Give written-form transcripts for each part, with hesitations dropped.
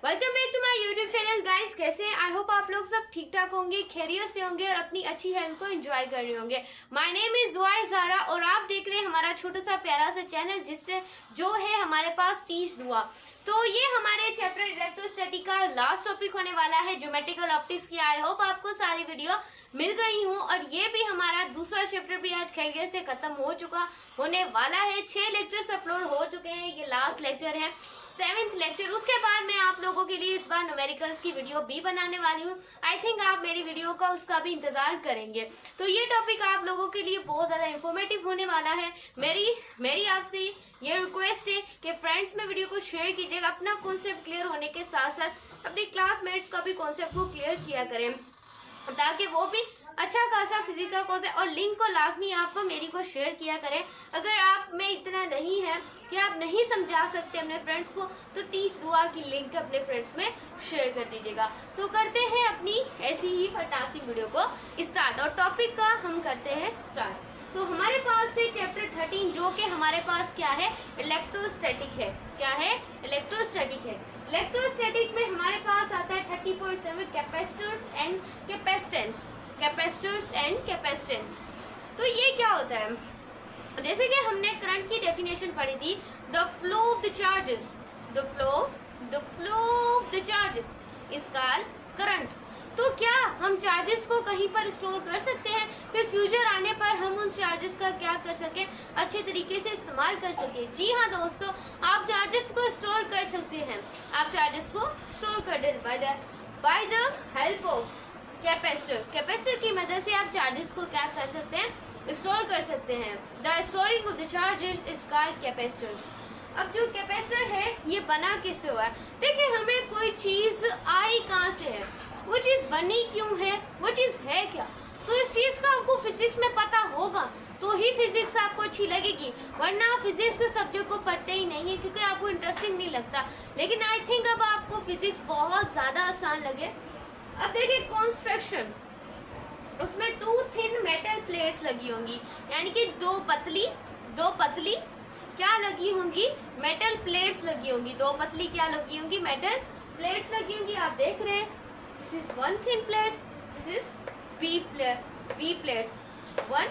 Welcome back to my YouTube channel guys. कैसे हैं? I hope आप लोग सब ठीक ठाक होंगे, खैरियत से होंगे और अपनी अच्छी हेल्थ को एंजॉय कर रहे होंगे। माय नेम इज ज़ुआई ज़ारा और आप देख रहे हैं हमारा छोटा सा प्यारा सा चैनल जिससे जो है हमारे पास टीच दुआ। तो ये हमारे चैप्टर इलेक्ट्रोस्टैटिक का लास्ट टॉपिक होने वाला है, ज्योमेट्रिकल ऑप्टिक्स की। आई होप आपको सारी वीडियो मिल गई हूँ और ये भी हमारा दूसरा चैप्टर भी आज खैरियत से खत्म होने वाला है। 6 लेक्चर्स अपलोड हो चुके हैं, ये लास्ट लेक्चर है, 7th लेक्चर। उसके बाद मैं आप लोगों के लिए इस बार न्यूमेरिकल्स की वीडियो भी बनाने वाली हूँ। आई थिंक आप मेरी वीडियो का उसका भी इंतजार करेंगे। तो ये टॉपिक आप लोगों के लिए बहुत ज़्यादा इंफॉर्मेटिव होने वाला है। मेरी आपसे ये रिक्वेस्ट है कि फ्रेंड्स में वीडियो को शेयर कीजिएगा। अपना कॉन्सेप्ट क्लियर होने के साथ साथ अपने क्लासमेट्स का भी कॉन्सेप्ट को क्लियर किया करें ताकि वो भी अच्छा खासा फिजिकल कोर्स है। और लिंक को लाजमी आप मेरी को शेयर किया करें। अगर आप में इतना नहीं है कि आप नहीं समझा सकते अपने फ्रेंड्स को, तो टीच दुआ की लिंक अपने फ्रेंड्स में शेयर कर दीजिएगा। तो करते हैं अपनी ऐसी ही फटास्टिक वीडियो को स्टार्ट और टॉपिक का हम करते हैं स्टार्ट। तो हमारे पास है चैप्टर 13 जो कि हमारे पास क्या है, इलेक्ट्रोस्टैटिक है। क्या है? इलेक्ट्रोस्टैटिक है। इलेक्ट्रोस्टैटिक में हमारे पास आता है 30.7 capacitors and capacitance. Capacitors and capacitance. तो ये क्या होता है? जैसे कि हमने करंट की डेफिनेशन पढ़ी थी, the flow of the charges, the flow of the charges is called current. तो क्या हम चार्जेस को कहीं पर स्टोर कर सकते हैं, फिर फ्यूचर आने पर हम उन चार्जेस का क्या कर सकें, अच्छे तरीके से इस्तेमाल कर सकें? जी हाँ दोस्तों, आप चार्जेस को स्टोर कर सकते हैं। आप चार्जेस को स्टोर कर दे by the help of capacitor. Capacitor की मदद से आप चार्जेस को क्या कर सकते हैं, स्टोर कर सकते हैं। The storing of the charges is called capacitors. अब जो कैपेसिटर है ये बना किससे हुआ है? देखिए, हमें कोई चीज आई कहाँ से है, वो चीज बनी क्यों है, वो चीज है क्या, तो इस चीज का आपको फिजिक्स में पता होगा तो ही फिजिक्स आपको अच्छी लगेगी, वरना आप फिजिक्स के सब्जेक्ट को पढ़ते ही नहीं है क्योंकि आपको इंटरेस्टिंग नहीं लगता। लेकिन आई थिंक अब आपको फिजिक्स बहुत ज्यादा आसान लगे। अब देखिए कंस्ट्रक्शन, उसमें 2 थिन मेटल प्लेट्स लगी होंगी, यानी कि दो पतली क्या लगी होंगी, मेटल प्लेट्स लगी होंगी। 2 पतली क्या लगी होंगी, मेटल प्लेट्स लगी होंगी। आप देख रहे हैं, this is 1 thin plates, this is B plates, 1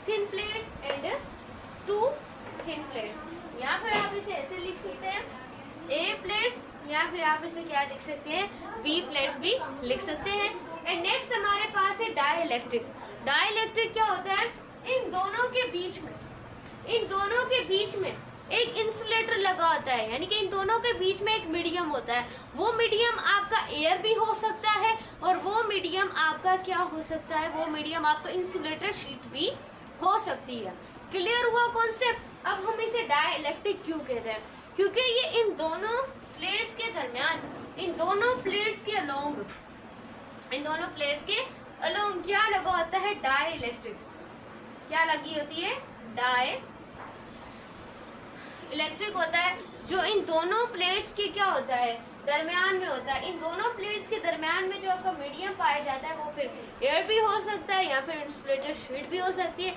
thin plates and 2 thin plates. यहाँ पर आप इसे ऐसे लिख सकते हैं, ए प्लेट्स, या फिर आप इसे क्या लिख सकते हैं, बी प्लेट्स भी लिख सकते हैं। एंड नेक्स्ट हमारे पास है डाइलेक्ट्रिक। डाइलेक्ट्रिक क्या होता है? इन दोनों के बीच में एक इंसुलेटर लगा होता है, यानी कि इन दोनों के बीच में एक मीडियम होता है। वो मीडियम आपका एयर भी हो सकता है और वो मीडियम आपका क्या हो सकता है, वो मीडियम आपका इंसुलेटर शीट भी हो सकती है। क्लियर हुआ कॉन्सेप्ट? अब हम इसे डाइलेक्ट्रिक क्यों कहते हैं? क्योंकि ये इन दोनों प्लेट्स के दरमियान, इन दोनों प्लेट्स के अलोंग क्या लगा होता है, डाइलेक्ट्रिक। क्या लगी होती है? डाइलेक्ट्रिक होता है, जो इन दोनों प्लेट्स के क्या होता है, दरमियान में होता है। इन दोनों प्लेट्स के दरमियान में जो आपका मीडियम पाया जाता है वो फिर एयर भी हो सकता है या फिर इंसुलेटर शीट भी हो सकती है,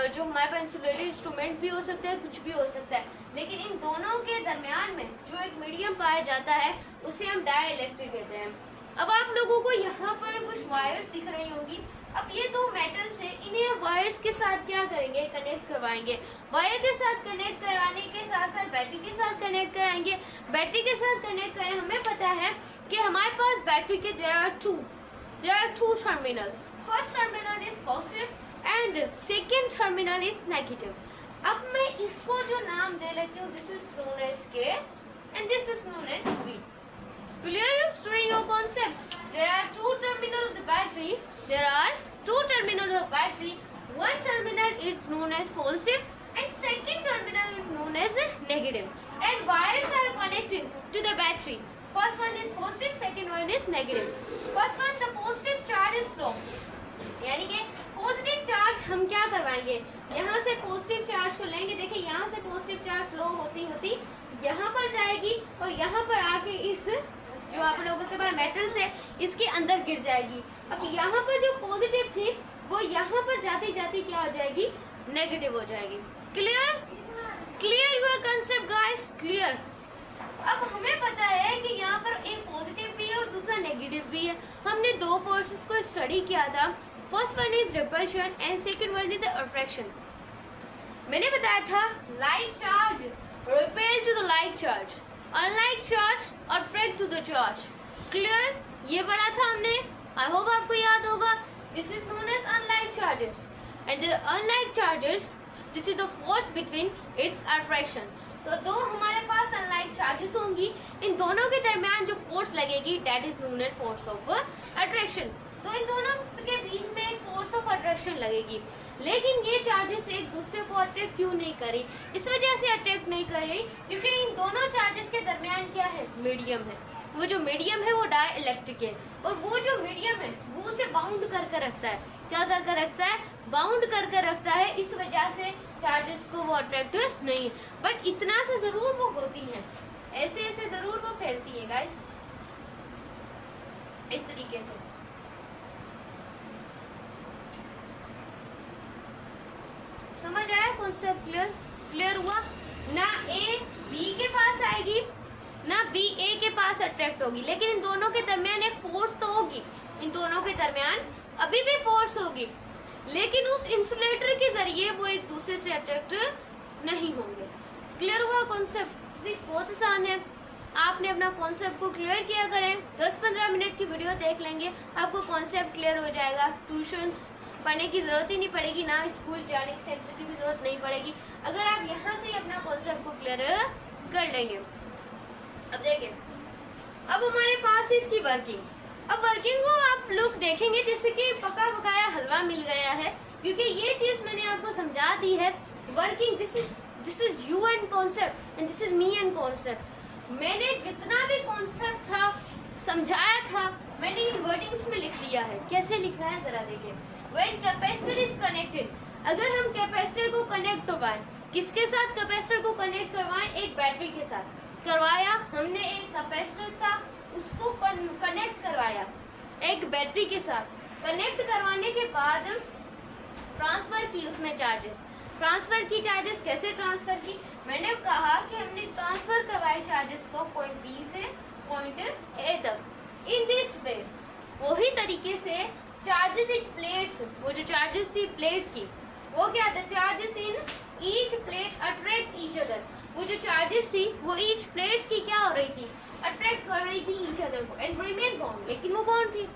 जो हमारे पास इंसुलेटर इंस्ट्रूमेंट भी हो सकता है, कुछ भी हो सकता है। लेकिन इन दोनों के दरमियान में जो एक मीडियम पाया जाता है उसे हम डाइलेक्ट्रिक कहते हैं। अब आप लोगों को यहाँ पर कुछ वायर्स दिख रही होंगी। अब ये 2 मेटल्स है, इन्हें वायर्स के साथ क्या करेंगे, कनेक्ट करवाएंगे। वायर के साथ कनेक्ट करवाने के साथ साथ बैटरी के साथ कनेक्ट कराएंगे। बैटरी के साथ कनेक्ट करें, हमें पता है कि हमारे पास बैटरी के there are two terminal. First terminal is positive and second terminal is negative. अब मैं इसको जो नाम दे लेती हूँ, this is known as K and this is known as V. Clear your concept? There are 2 terminals of the battery. One terminal is known as positive and second terminal is known as negative. And wires are connected to the battery. First one is positive, second one is negative. First one, the positive charge is flow. यानी कि positive charge हम क्या करवाएंगे, यहाँ से positive charge को लेंगे। देखिए, यहाँ से पॉजिटिव चार्ज फ्लो होती यहाँ पर जाएगी और यहाँ पर आके इस जो आप लोगों के पास मेटल्स है इसके अंदर गिर जाएगी। अब यहाँ पर जो पॉजिटिव थी वो यहाँ पर जाती जाती क्या हो जाएगी, नेगेटिव हो जाएगी। Clear your concept guys? Clear. अब हमें पता है कि यहाँ पर दो फोर्सेस को स्टडी किया था। First one is repulsion and second one is attraction. मैंने बताया था like charge repel to the like charge, unlike charge attract to the charge. Clear? ये पढ़ा था हमने, आई होप आपको याद होगा। This is known as unlike charges and the unlike charges, this is the force between its attraction. तो दो हमारे पास अनलाइक चार्जेस होंगी, इन दोनों के दरमियान जो फोर्स लगेगी that is known as force of attraction. तो इन दोनों के बीच में एक फोर्स ऑफ अट्रैक्शन लगेगी, लेकिन ये चार्जेस एक दूसरे को अट्रैक्ट क्यों नहीं करी? इस वजह से अट्रैक्ट नहीं कर रही क्योंकि इन दोनों चार्जेस के दरमियान क्या है? मीडियम है। वो जो मीडियम है वो डाइलेक्ट्रिक है, और वो जो मीडियम है वो उसे बाउंड करके रखता है। क्या करके रखता है? बाउंड करके रखता है। इस वजह से चार्जेस को वो अट्रैक्ट नहीं, बट इतना से जरूर वो होती हैं, ऐसे ऐसे जरूर वो फैलती हैं गाइस, इस तरीके से। समझ आया कॉन्सेप्ट? क्लियर हुआ ना? ए बी के पास आएगी ना बी ए के पास अट्रैक्ट होगी, लेकिन इन दोनों के दरमियान एक फोर्स तो होगी, इन दोनों के दरमियान अभी भी फोर्स होगी, लेकिन उस इंसुलेटर के जरिए वो एक दूसरे से अट्रैक्ट नहीं होंगे। क्लियर हुआ कॉन्सेप्ट? फिजिक्स बहुत आसान है, आपने अपना कॉन्सेप्ट को क्लियर किया करें। 10-15 मिनट की वीडियो देख लेंगे, आपको कॉन्सेप्ट क्लियर हो जाएगा। ट्यूशन्स पढ़ने की ज़रूरत ही नहीं पड़ेगी, ना स्कूल जाने की सेंटर की भी ज़रूरत नहीं पड़ेगी, अगर आप यहाँ से ही अपना कॉन्सेप्ट को क्लियर कर लेंगे। अब देखिए, अब हमारे पास है इसकी वर्किंग। अब वर्किंग को आप लोग देखेंगे जैसे कि पका पकाया हलवा मिल गया है, क्योंकि ये चीज़ मैंने आपको समझा दी है। Working, this is you and concept and this is me and concept. मैंने जितना भी कॉन्सेप्ट था समझाया था, मैंने इन वर्डिंग्स में लिख दिया है। कैसे लिखा है जरा देखिए। When कैपेसिटर इज कनेक्टेड, अगर हम कैपेसिटर को कनेक्ट करवाएं, किसके साथ कैपेसिटर को कनेक्ट करवाएं? एक बैटरी के साथ करवाया हमने। एक कैपेसिटर था उसको कनेक्ट करवाया एक बैटरी के साथ। कनेक्ट करवाने के बाद ट्रांसफर की उसमें चार्जेस। ट्रांसफर की चार्जेस कैसे ट्रांसफर की? मैंने कहा कि हमने ट्रांसफर करवाए चार्जेस को पॉइंट बी से पॉइंट ए तक। इन दिस वे, वही तरीके से चार्जेस इन प्लेट्स, वो जो चार्जेस थी प्लेट्स की, वो क्या था? Charges in each plate attract each other. वो जो चार्जेस थी वो ईच प्लेट्स की क्या हो रही थी? अट्रैक्ट कर रही थी ईच अदर को एंड रिमेन बाउंड। लेकिन वो बाउंड थी,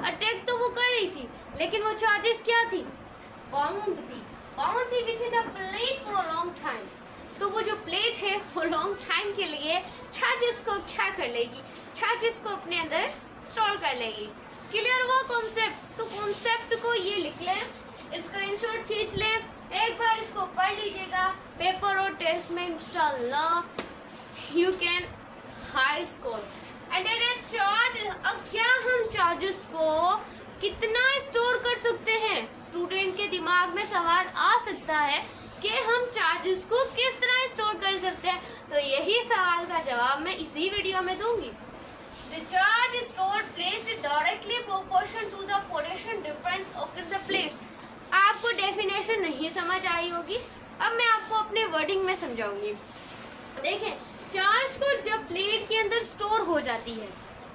अट्रैक्ट तो वो कर रही थी, लेकिन वो चार्जेस क्या थी? बाउंड थी। बाउंड थी with the plate for long time. तो वो जो प्लेट है वो लॉन्ग टाइम के लिए चार्जेस को क्या कर लेगी? चार्जेस को अपने अंदर स्टोर कर लेगी। क्लियर हुआ कॉन्सेप्ट? तो कॉन्सेप्ट को ये लिख लें, स्क्रीनशॉट खींच लें, एक बार इसको पढ़ लीजिएगा। पेपर और टेस्ट में इंशाल्लाह you can high score. And charge, अब क्या हम चार्जेस को कितना स्टोर कर सकते हैं? स्टूडेंट के दिमाग में सवाल आ सकता है कि हम चार्जेस को किस तरह स्टोर कर सकते हैं। तो यही सवाल का जवाब मैं इसी वीडियो में दूंगी। The charge is stored placed directly proportion to the potential difference occurs the plates। आपको डेफिनेशन नहीं समझ आई होगी, अब मैं आपको अपने वर्डिंग में समझाऊंगी। देखें, चार्ज को जब प्लेट के अंदर स्टोर हो जाती है,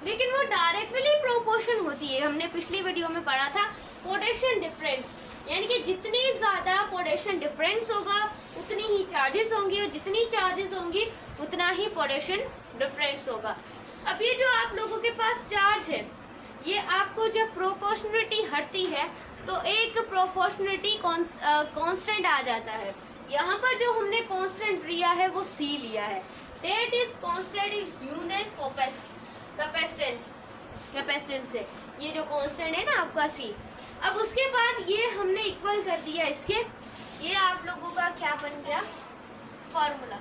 लेकिन वो डायरेक्टली प्रोपोर्शन होती है। हमने पिछली वीडियो में पढ़ा था पोटेंशियल डिफरेंस, यानी कि जितनी ज़्यादा पोटेंशियल डिफरेंस होगा उतनी ही चार्जेस होंगी, और जितनी चार्जेस होंगी उतना ही पोटेंशियल डिफरेंस होगा। अब ये जो आप लोगों के पास चार्ज है, ये आपको जब प्रोपोर्शनलिटी हटती है तो एक प्रोपोर्शनलिटी कांस्टेंट आ जाता है। यहाँ पर जो हमने कांस्टेंट लिया है वो सी लिया है। That is constant is unit capacitance से, ये जो कांस्टेंट है ना आपका सी। अब उसके बाद ये हमने इक्वल कर दिया इसके, ये आप लोगों का क्या बन गया? फॉर्मूला।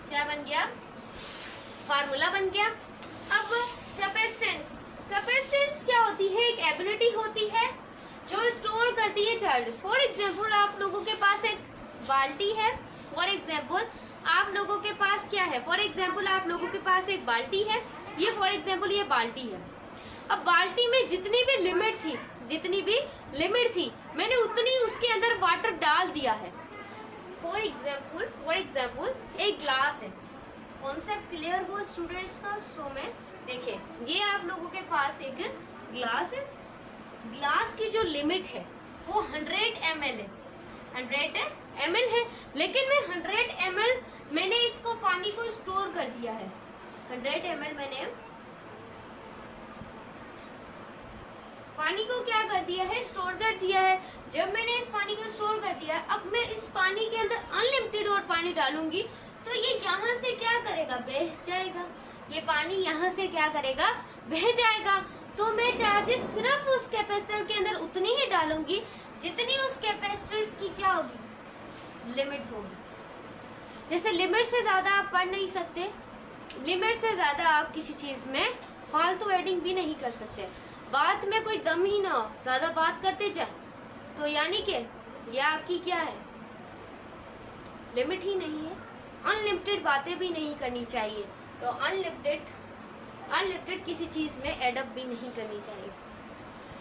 क्या बन गया? फार्मूला बन गया। अब कैपेसिटेंस क्या होती है? एक एबिलिटी होती है जो स्टोर करती है चार्जेस। फॉर एग्जांपल आप लोगों के पास एक बाल्टी है। फॉर एग्जांपल आप लोगों के पास क्या है? फॉर एग्जांपल आप लोगों के पास एक बाल्टी है। ये फॉर एग्जांपल ये बाल्टी है। अब बाल्टी में जितनी भी लिमिट थी मैंने उतनी उसके अंदर वाटर डाल दिया है। फॉर एग्जांपल एक ग्लास है। कॉन्सेप्ट क्लियर हुआ स्टूडेंट्स का? सो में देखिए, ये आप लोगों के पास एक ग्लास है, ग्लास की जो लिमिट है वो 100 ml है, 100 ml है, लेकिन मैं 100 ml मैंने इसको पानी को स्टोर कर दिया है। 100 ml मैंने पानी को क्या कर दिया है, स्टोर कर दिया है। जब मैंने इस पानी को स्टोर कर दिया है, अब मैं इस पानी के अंदर अनलिमिटेड और पानी डालूंगी तो ये यहाँ से क्या करेगा, बह जाएगा। ये पानी यहाँ से क्या करेगा, बह जाएगा। तो मैं चार्जेस सिर्फ उस कैपेसिटर के अंदर उतनी ही डालूंगी जितनी उस कैपेसिटर्स की क्या होगी, लिमिट होगी। जैसे लिमिट से ज्यादा आप पढ़ नहीं सकते, लिमिट से ज्यादा आप किसी चीज में फालतू एडिंग भी नहीं कर सकते। बात में कोई दम ही ना हो, ज्यादा बात करते जाए तो यानी कि ये आपकी क्या है, लिमिट ही नहीं है। अनलिमिटेड बातें भी नहीं करनी चाहिए। तो अनलिमिटेड किसी चीज में एडअप भी नहीं करनी चाहिए।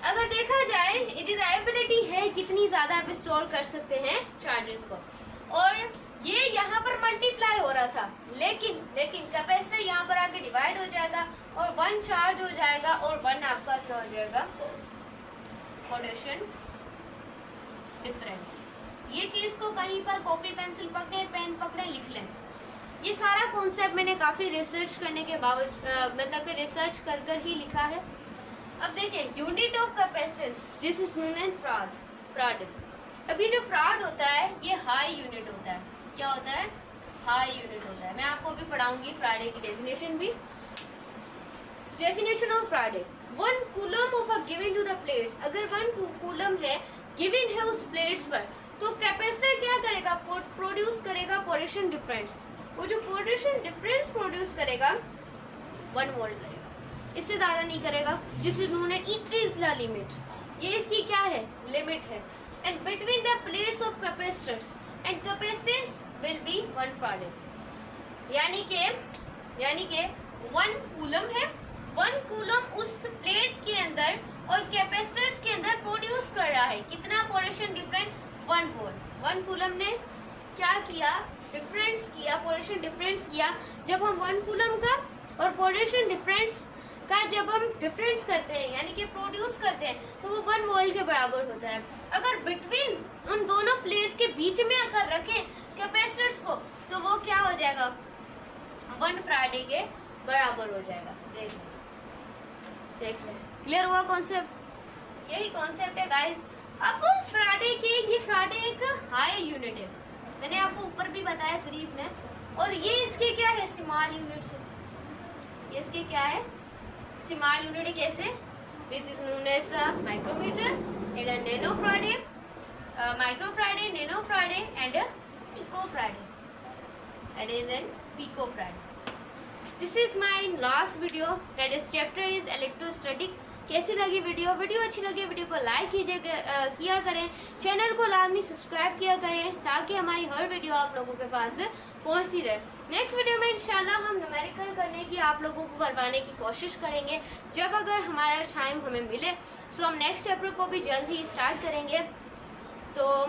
अगर देखा जाए डिजायबिलिटी है, कितनी ज्यादा आप स्टोर कर सकते हैं चार्जेस को, और ये यहाँ पर मल्टीप्लाई हो रहा था, लेकिन कैपेसिटर यहाँ पर आके डिवाइड हो जाएगा और 1 चार्ज हो जाएगा और 1 आपका क्या हो जाएगा, पोटेंशियल डिफरेंस। ये चीज को कहीं पर कॉपी पेंसिल पकड़े, पेन पकड़े, लिख लें। ये सारा कॉन्सेप्ट मैंने काफी रिसर्च करने के बावजूद मतलब कि रिसर्च कर ही लिखा है। अब देखिए, unit of capacitance this is known as farad. अब ये जो फ्राड होता है ये हाई यूनिट होता है। क्या होता है, हाई यूनिट होता है। मैं आपको अभी पढ़ाऊंगी फ्राडे की डेफिनेशन भी। Definition of faraday, 1 coulomb of a given to the plates. अगर 1 कूलम है गिवन है उस प्लेट्स पर, तो कैपेसिटर क्या करेगा, प्रोड्यूस करेगा पोटेंशियल डिफरेंस। वो जो पोटेंशियल डिफरेंस प्रोड्यूस करेगा 1 वोल्ट करेगा, इससे ज्यादा नहीं करेगा, जिससे उन्होंने इट द लिमिट। ये इसकी क्या है, लिमिट है। And between the plates of capacitors and capacitance will be 1 Faraday. यानी के 1 कूलम है, 1 कूलम उस प्लेट्स के अंदर और कैपेसिटर्स के अंदर प्रोड्यूस कर रहा है कितना पोटेंशियल डिफरेंस, 1 वोल्ट। 1 कूलम ने क्या किया, डिफरेंस किया, पोटेंशियल डिफरेंस किया। जब हम 1 कूलम का और पोटेंशियल डिफरेंस का जब हम डिफरेंस करते हैं यानी कि प्रोड्यूस करते हैं, तो वो 1 वोल्ट के बराबर होता है। अगर बिटवीन उन दोनों प्लेट्स के बीच में अगर रखें कैपेसिटर्स को, तो वो क्या हो जाएगा, 1 फैराडे के बराबर हो जाएगा। देख लें, क्लियर हुआ कॉन्सेप्ट? यही कॉन्सेप्ट है गाइस। अब फैराडे के, ये फैराडे एक हाई यूनिट है, मैंने आपको ऊपर भी बताया सीरीज में। और ये इसके क्या है, स्मॉल यूनिट से। ये इसके क्या है, स्मॉल यूनिट। कैसे, this is known as micrometer, and nano faraday, micro faraday, nano faraday and pico faraday, that is an pico farad. This is my last video, that is chapter is electrostatic. कैसी लगी video? Video अच्छी लगी video को like किया करें, channel को लाजमी subscribe किया करें ताकि हमारी हर वीडियो आप लोगों के पास पहुंचती रहे। नेक्स्ट वीडियो में इंशाल्लाह हम न्यूमेरिकल करने की आप लोगों को करवाने की कोशिश करेंगे, जब अगर हमारा टाइम हमें मिले। सो हम नेक्स्ट चैप्टर को भी जल्द ही स्टार्ट करेंगे। तो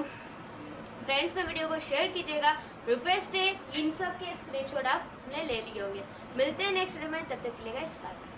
फ्रेंड्स में वीडियो को शेयर कीजिएगा। रिक्वेस्ट है, इन सब के स्क्रीनशॉट आपने ले लिए होंगे। मिलते हैं नेक्स्ट वीडियो में, तब तक के लिए गाइस बाय।